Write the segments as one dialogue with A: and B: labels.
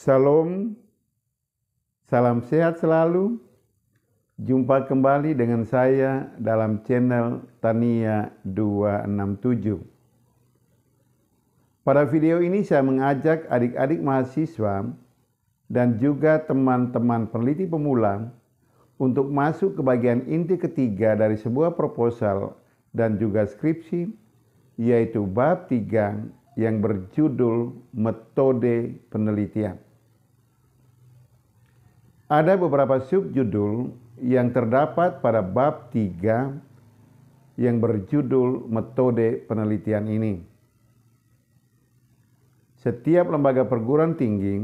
A: Salam, salam sehat selalu. Jumpa kembali dengan saya dalam channel Tania 267. Pada video ini saya mengajak adik-adik mahasiswa dan juga teman-teman peneliti pemula untuk masuk ke bagian inti ketiga dari sebuah proposal dan juga skripsi, yaitu bab 3 yang berjudul metode penelitian. Ada beberapa subjudul yang terdapat pada bab 3 yang berjudul metode penelitian ini. Setiap lembaga perguruan tinggi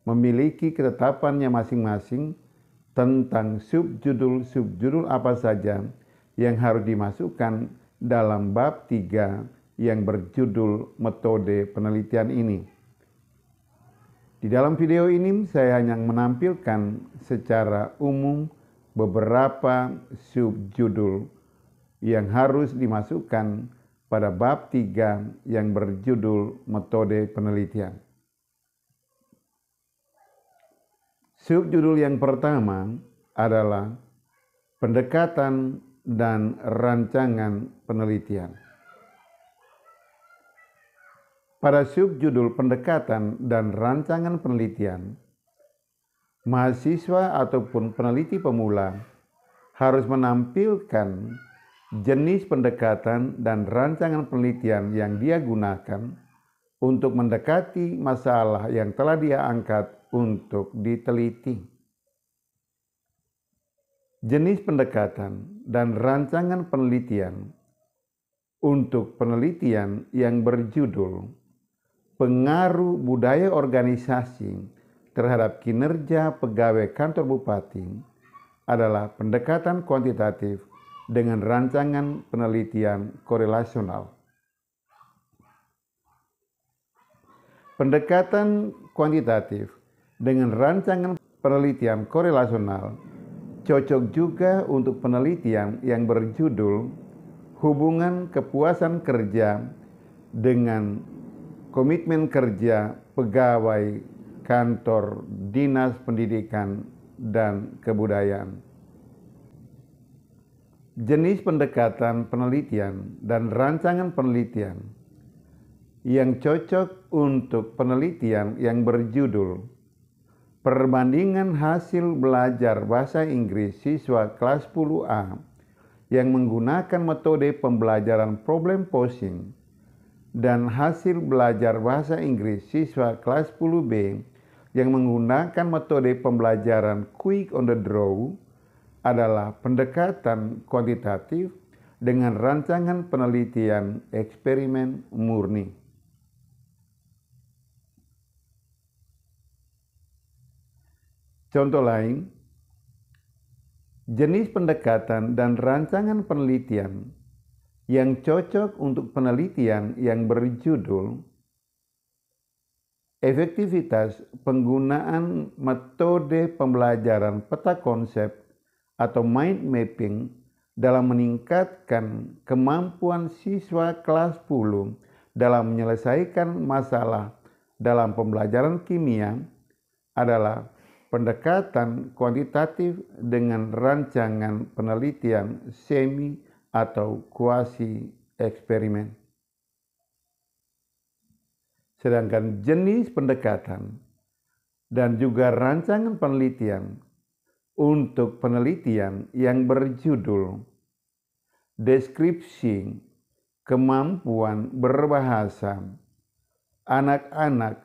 A: memiliki ketetapannya masing-masing tentang subjudul-subjudul apa saja yang harus dimasukkan dalam bab 3 yang berjudul metode penelitian ini. Di dalam video ini saya hanya menampilkan secara umum beberapa subjudul yang harus dimasukkan pada bab 3 yang berjudul metode penelitian. Subjudul yang pertama adalah pendekatan dan rancangan penelitian. Pada subjudul pendekatan dan rancangan penelitian, mahasiswa ataupun peneliti pemula harus menampilkan jenis pendekatan dan rancangan penelitian yang dia gunakan untuk mendekati masalah yang telah dia angkat untuk diteliti. Jenis pendekatan dan rancangan penelitian untuk penelitian yang berjudul pengaruh budaya organisasi terhadap kinerja pegawai kantor bupati adalah pendekatan kuantitatif dengan rancangan penelitian korelasional. Pendekatan kuantitatif dengan rancangan penelitian korelasional cocok juga untuk penelitian yang berjudul hubungan kepuasan kerja dengan komitmen kerja pegawai kantor Dinas Pendidikan dan Kebudayaan. Jenis pendekatan penelitian dan rancangan penelitian yang cocok untuk penelitian yang berjudul perbandingan hasil belajar bahasa Inggris siswa kelas 10A yang menggunakan metode pembelajaran problem posing dan hasil belajar bahasa Inggris siswa kelas 10B yang menggunakan metode pembelajaran quick on the draw adalah pendekatan kuantitatif dengan rancangan penelitian eksperimen murni. Contoh lain, jenis pendekatan dan rancangan penelitian yang cocok untuk penelitian yang berjudul efektivitas penggunaan metode pembelajaran peta konsep atau mind mapping dalam meningkatkan kemampuan siswa kelas 10 dalam menyelesaikan masalah dalam pembelajaran kimia adalah pendekatan kuantitatif dengan rancangan penelitian semi atau kuasi eksperimen. Sedangkan jenis pendekatan dan juga rancangan penelitian untuk penelitian yang berjudul deskripsi kemampuan berbahasa anak-anak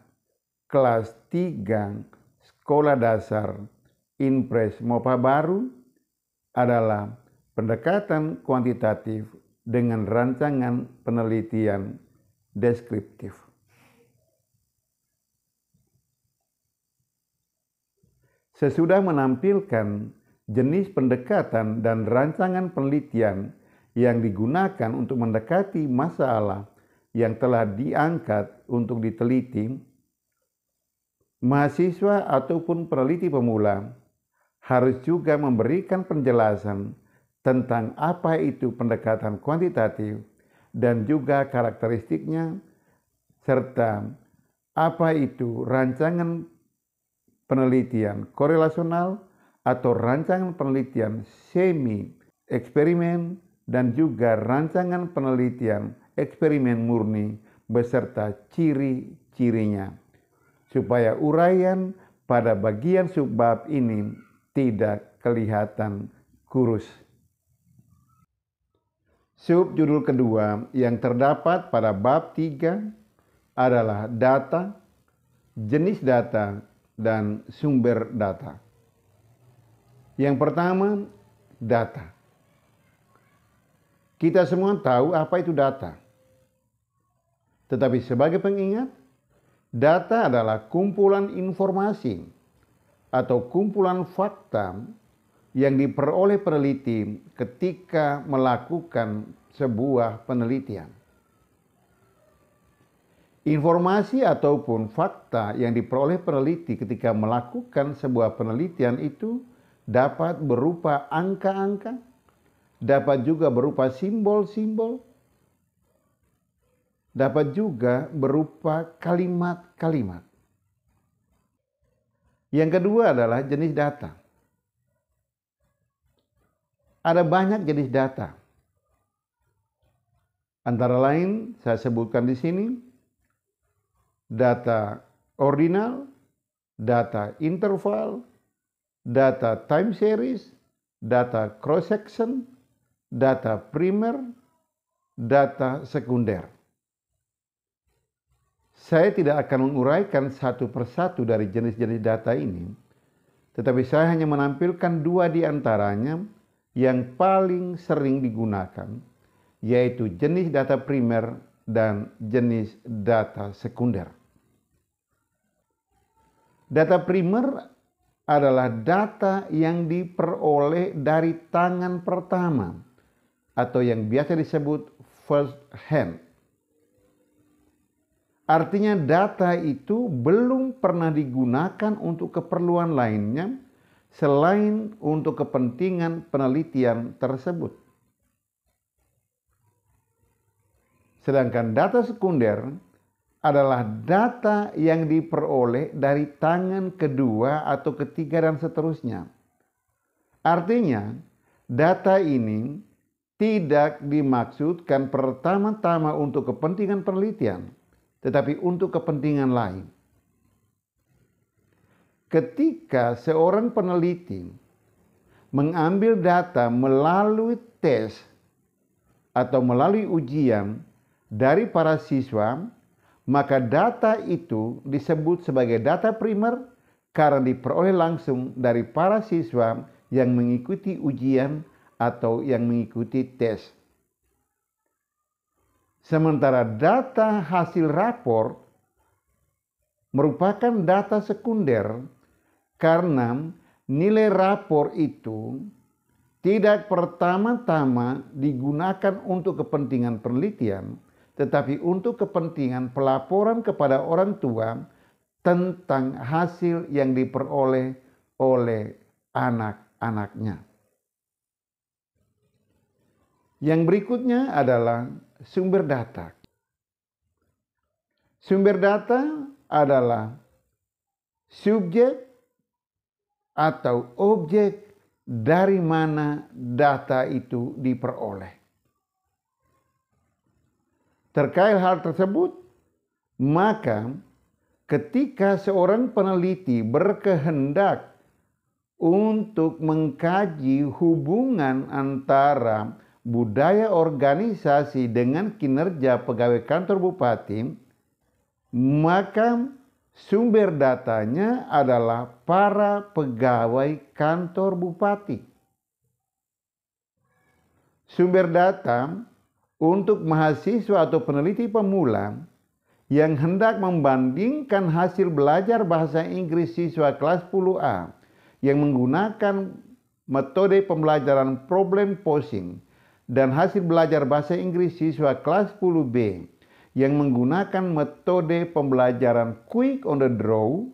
A: kelas 3 sekolah dasar Inpres Mopa Baru adalah pendekatan kuantitatif dengan rancangan penelitian deskriptif. Sesudah menampilkan jenis pendekatan dan rancangan penelitian yang digunakan untuk mendekati masalah yang telah diangkat untuk diteliti, mahasiswa ataupun peneliti pemula harus juga memberikan penjelasan tentang apa itu pendekatan kuantitatif dan juga karakteristiknya, serta apa itu rancangan penelitian korelasional atau rancangan penelitian semi eksperimen dan juga rancangan penelitian eksperimen murni beserta ciri-cirinya, supaya uraian pada bagian subbab ini tidak kelihatan kurus. Subjudul kedua yang terdapat pada bab 3 adalah data, jenis data, dan sumber data. Yang pertama, data. Kita semua tahu apa itu data. Tetapi sebagai pengingat, data adalah kumpulan informasi atau kumpulan fakta yang diperoleh peneliti ketika melakukan sebuah penelitian. Informasi ataupun fakta yang diperoleh peneliti ketika melakukan sebuah penelitian itu dapat berupa angka-angka, dapat juga berupa simbol-simbol, dapat juga berupa kalimat-kalimat. Yang kedua adalah jenis data. Ada banyak jenis data. Antara lain saya sebutkan di sini data ordinal, data interval, data time series, data cross section, data primer, data sekunder. Saya tidak akan menguraikan satu persatu dari jenis-jenis data ini, tetapi saya hanya menampilkan dua di antaranya yang paling sering digunakan, yaitu jenis data primer dan jenis data sekunder. Data primer adalah data yang diperoleh dari tangan pertama atau yang biasa disebut first hand. Artinya data itu belum pernah digunakan untuk keperluan lainnya selain untuk kepentingan penelitian tersebut. Sedangkan data sekunder adalah data yang diperoleh dari tangan kedua atau ketiga dan seterusnya. Artinya, data ini tidak dimaksudkan pertama-tama untuk kepentingan penelitian, tetapi untuk kepentingan lain. Ketika seorang peneliti mengambil data melalui tes atau melalui ujian dari para siswa, maka data itu disebut sebagai data primer karena diperoleh langsung dari para siswa yang mengikuti ujian atau yang mengikuti tes. Sementara data hasil rapor merupakan data sekunder karena nilai rapor itu tidak pertama-tama digunakan untuk kepentingan penelitian, tetapi untuk kepentingan pelaporan kepada orang tua tentang hasil yang diperoleh oleh anak-anaknya. Yang berikutnya adalah sumber data. Sumber data adalah subjek atau objek dari mana data itu diperoleh. Terkait hal tersebut, maka ketika seorang peneliti berkehendak untuk mengkaji hubungan antara budaya organisasi dengan kinerja pegawai kantor bupati, maka sumber datanya adalah para pegawai kantor bupati. Sumber data untuk mahasiswa atau peneliti pemula yang hendak membandingkan hasil belajar bahasa Inggris siswa kelas 10A yang menggunakan metode pembelajaran problem posing dan hasil belajar bahasa Inggris siswa kelas 10B yang menggunakan metode pembelajaran quick on the draw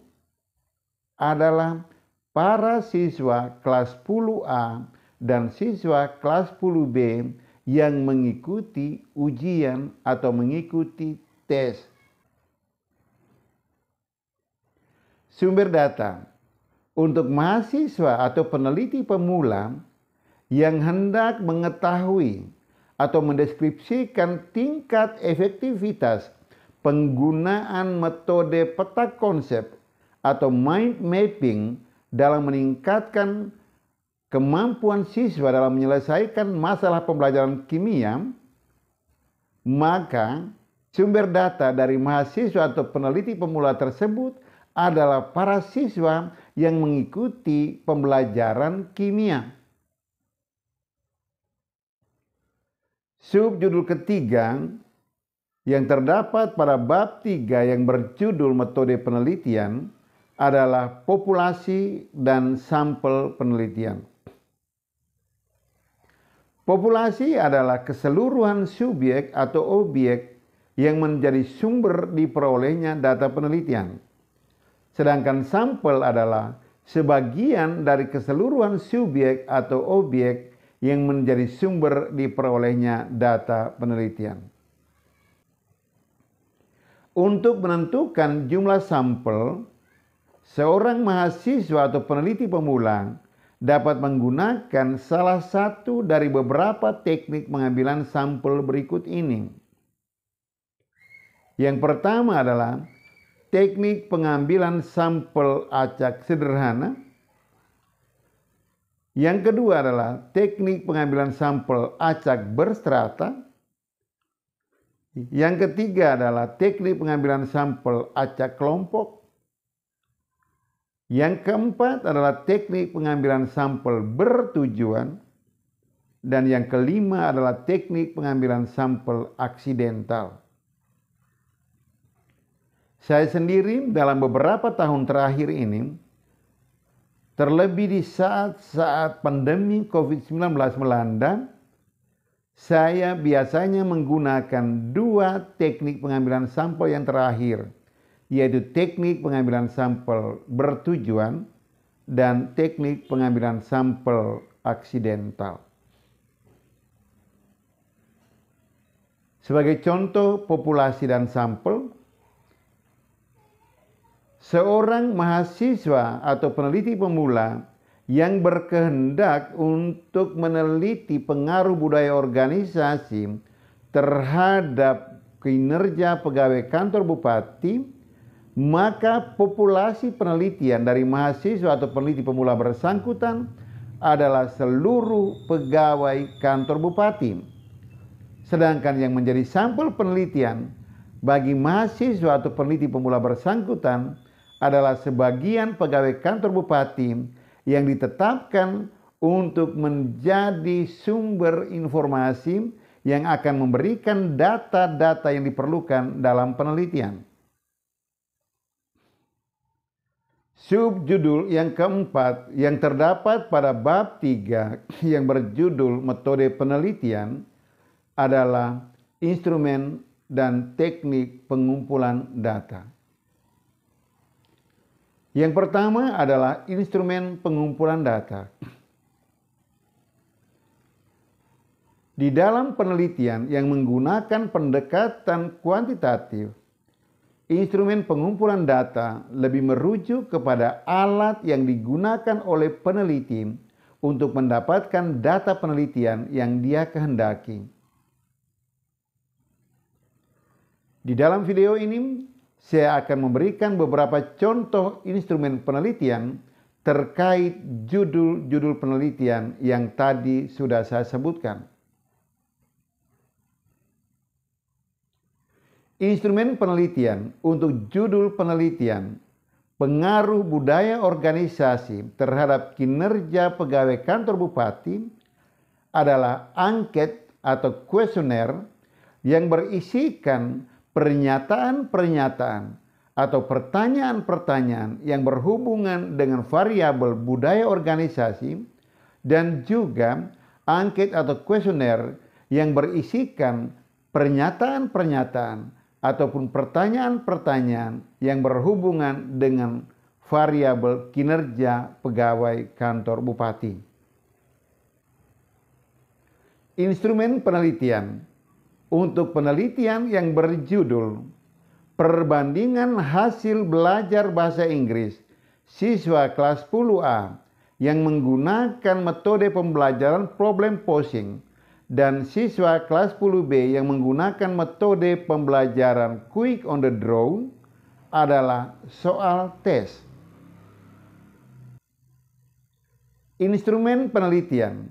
A: adalah para siswa kelas 10A dan siswa kelas 10B yang mengikuti ujian atau mengikuti tes. sumber data untuk mahasiswa atau peneliti pemula yang hendak mengetahui atau mendeskripsikan tingkat efektivitas penggunaan metode peta konsep atau mind mapping dalam meningkatkan kemampuan siswa dalam menyelesaikan masalah pembelajaran kimia, maka sumber data dari mahasiswa atau peneliti pemula tersebut adalah para siswa yang mengikuti pembelajaran kimia. Subjudul ketiga yang terdapat pada bab 3 yang berjudul metode penelitian adalah populasi dan sampel penelitian. Populasi adalah keseluruhan subjek atau objek yang menjadi sumber diperolehnya data penelitian. Sedangkan sampel adalah sebagian dari keseluruhan subjek atau objek yang menjadi sumber diperolehnya data penelitian. Untuk menentukan jumlah sampel, seorang mahasiswa atau peneliti pemula dapat menggunakan salah satu dari beberapa teknik pengambilan sampel berikut ini. Yang pertama adalah teknik pengambilan sampel acak sederhana. Yang kedua adalah teknik pengambilan sampel acak berstrata. Yang ketiga adalah teknik pengambilan sampel acak kelompok. Yang keempat adalah teknik pengambilan sampel bertujuan. Dan yang kelima adalah teknik pengambilan sampel aksidental. Saya sendiri dalam beberapa tahun terakhir ini, terlebih di saat-saat pandemi COVID-19 melanda, saya biasanya menggunakan dua teknik pengambilan sampel yang terakhir, yaitu teknik pengambilan sampel bertujuan dan teknik pengambilan sampel aksidental. Sebagai contoh populasi dan sampel, seorang mahasiswa atau peneliti pemula yang berkehendak untuk meneliti pengaruh budaya organisasi terhadap kinerja pegawai kantor bupati, maka populasi penelitian dari mahasiswa atau peneliti pemula bersangkutan adalah seluruh pegawai kantor bupati. Sedangkan yang menjadi sampel penelitian bagi mahasiswa atau peneliti pemula bersangkutan adalah sebagian pegawai kantor bupati yang ditetapkan untuk menjadi sumber informasi yang akan memberikan data-data yang diperlukan dalam penelitian. Subjudul yang keempat yang terdapat pada bab 3 yang berjudul metode penelitian adalah instrumen dan teknik pengumpulan data. Yang pertama adalah instrumen pengumpulan data. Di dalam penelitian yang menggunakan pendekatan kuantitatif, instrumen pengumpulan data lebih merujuk kepada alat yang digunakan oleh peneliti untuk mendapatkan data penelitian yang dia kehendaki. Di dalam video ini, saya akan memberikan beberapa contoh instrumen penelitian terkait judul-judul penelitian yang tadi sudah saya sebutkan. Instrumen penelitian untuk judul penelitian pengaruh budaya organisasi terhadap kinerja pegawai kantor bupati adalah angket atau kuesioner yang berisikan pernyataan-pernyataan atau pertanyaan-pertanyaan yang berhubungan dengan variabel budaya organisasi, dan juga angket atau kuesioner yang berisikan pernyataan-pernyataan ataupun pertanyaan-pertanyaan yang berhubungan dengan variabel kinerja pegawai kantor bupati. Instrumen penelitian untuk penelitian yang berjudul Perbandingan hasil belajar bahasa Inggris siswa kelas 10A yang menggunakan metode pembelajaran problem posing dan siswa kelas 10B yang menggunakan metode pembelajaran quick on the draw adalah soal tes. Instrumen penelitian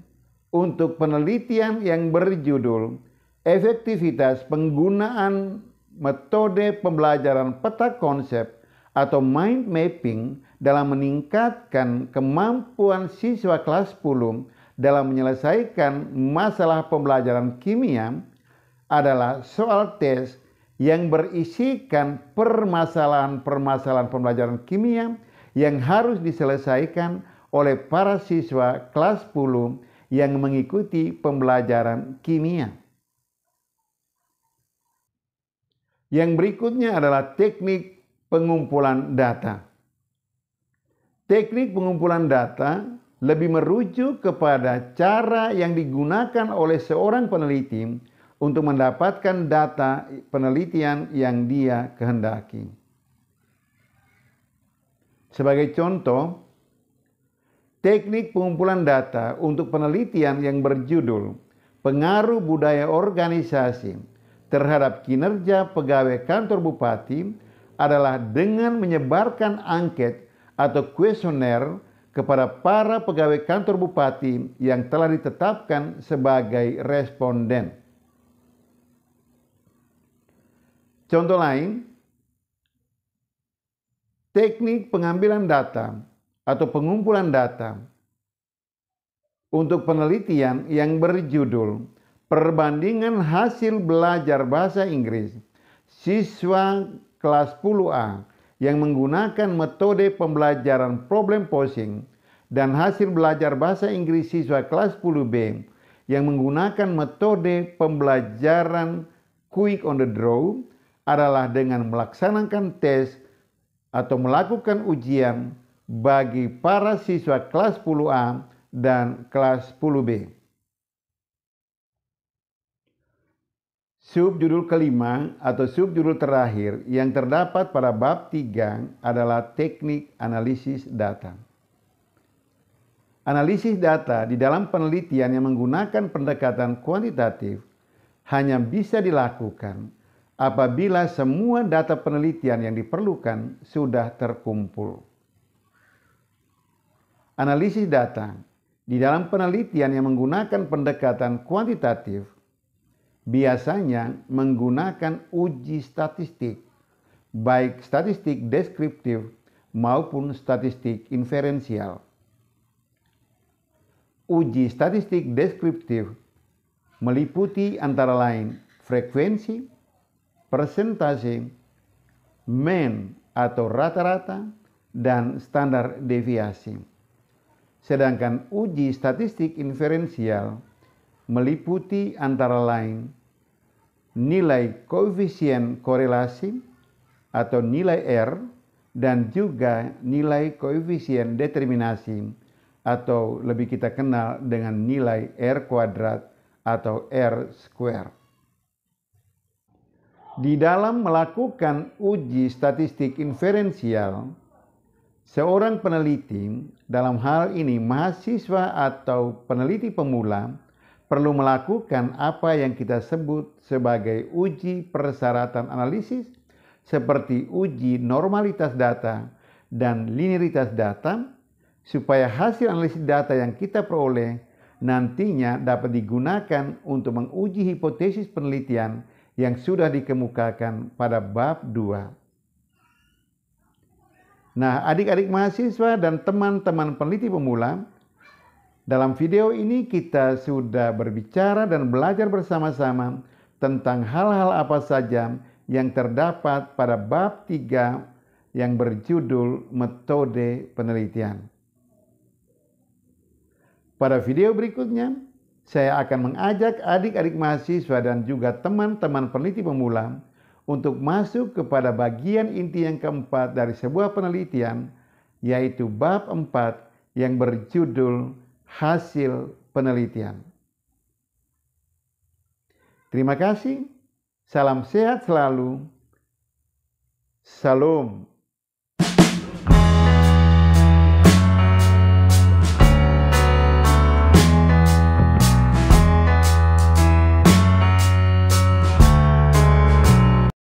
A: untuk penelitian yang berjudul efektivitas penggunaan metode pembelajaran peta konsep atau mind mapping dalam meningkatkan kemampuan siswa kelas 10 dalam menyelesaikan masalah pembelajaran kimia adalah soal tes yang berisikan permasalahan-permasalahan pembelajaran kimia yang harus diselesaikan oleh para siswa kelas 10 yang mengikuti pembelajaran kimia. Yang berikutnya adalah teknik pengumpulan data. Teknik pengumpulan data lebih merujuk kepada cara yang digunakan oleh seorang peneliti untuk mendapatkan data penelitian yang dia kehendaki. Sebagai contoh, teknik pengumpulan data untuk penelitian yang berjudul pengaruh budaya organisasi terhadap kinerja pegawai kantor bupati adalah dengan menyebarkan angket atau kuesioner kepada para pegawai kantor bupati yang telah ditetapkan sebagai responden. Contoh lain, teknik pengambilan data atau pengumpulan data untuk penelitian yang berjudul perbandingan hasil belajar bahasa Inggris siswa kelas 10A yang menggunakan metode pembelajaran problem posing dan hasil belajar bahasa Inggris siswa kelas 10B yang menggunakan metode pembelajaran quick on the draw adalah dengan melaksanakan tes atau melakukan ujian bagi para siswa kelas 10A dan kelas 10B. Subjudul kelima atau subjudul terakhir yang terdapat pada bab 3 adalah teknik analisis data. Analisis data di dalam penelitian yang menggunakan pendekatan kuantitatif hanya bisa dilakukan apabila semua data penelitian yang diperlukan sudah terkumpul. Analisis data di dalam penelitian yang menggunakan pendekatan kuantitatif biasanya menggunakan uji statistik, baik statistik deskriptif maupun statistik inferensial. Uji statistik deskriptif meliputi antara lain frekuensi, persentase, mean atau rata-rata, dan standar deviasi. Sedangkan uji statistik inferensial meliputi antara lain nilai koefisien korelasi atau nilai R dan juga nilai koefisien determinasi atau lebih kita kenal dengan nilai R kuadrat atau R square. Di dalam melakukan uji statistik inferensial, seorang peneliti, dalam hal ini mahasiswa atau peneliti pemula, perlu melakukan apa yang kita sebut sebagai uji persyaratan analisis seperti uji normalitas data dan linearitas data supaya hasil analisis data yang kita peroleh nantinya dapat digunakan untuk menguji hipotesis penelitian yang sudah dikemukakan pada bab 2. Nah, adik-adik mahasiswa dan teman-teman peneliti pemula, dalam video ini kita sudah berbicara dan belajar bersama-sama tentang hal-hal apa saja yang terdapat pada bab 3 yang berjudul metode penelitian. Pada video berikutnya, saya akan mengajak adik-adik mahasiswa dan juga teman-teman peneliti pemula untuk masuk kepada bagian inti yang keempat dari sebuah penelitian, yaitu bab 4 yang berjudul hasil penelitian. Terima kasih, salam sehat selalu, salam.